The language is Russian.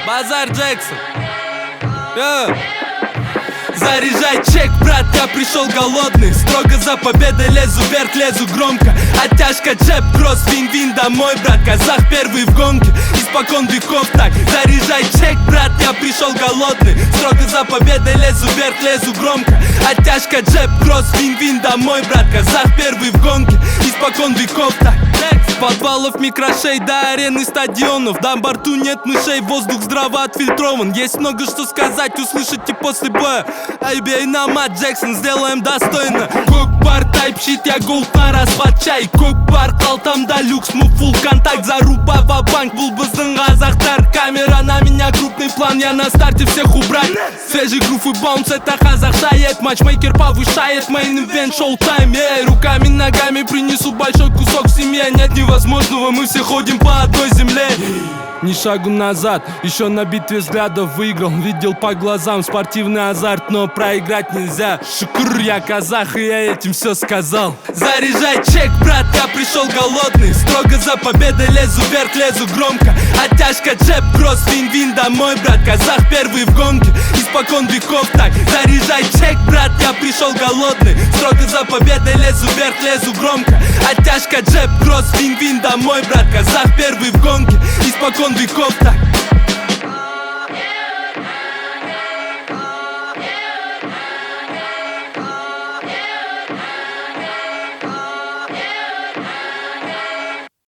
Базар Джексон. Заряжай чек, брат, я пришел голодный. Строго за победой лезу вверх, лезу громко. Оттяжка, джеб, кросс, вин-вин домой, брат. Казах первый в гонке, испокон веков так. Заряжай чек, брат, я пришел голодный. Строго за победой лезу вверх, лезу громко. Оттяжка, джеб, кросс, вин-вин домой, брат. Казах первый в гонке, испокон веков так. С подвалов микрошей до арены стадионов. На борту нет мышей, воздух здраво отфильтрован. Есть много что сказать, услышите после боя. Айбей на мат, Джексон, сделаем достойно. Кок-бар, тайп-щит, я голд на расхват чай. Кок-бар, қалтамда люкс, мы фулл контакт. Заруба ва-банк, бұл біздің қазақтар. Камера на меня, крупный план, я на старте всех убрать. Свежий грув и баунс, это казахша. Матчмейкер повышает мейн ивент, шоу-тайм. Руками, ногами принесу большой кусок в семье. Нет невозможного, мы все ходим по одной земле. Ни шагу назад, еще на битве взглядов выиграл. Видел по глазам спортивный азарт, но проиграть нельзя. Шукур, я казах, и я этим все сказал. Заряжай чек, брат, я пришел голодный. Строго за победой лезу вверх, лезу громко. Оттяжка, джеб, кросс, вин-вин домой, брат. Казах первый в гонке, испокон веков так. Заряжай чек, брат, я пришел голодный. Строго за победой лезу вверх, лезу громко. Оттяжка, джеб, кросс, вин-вин домой, брат. Казах первый в гонке, испокон веков так.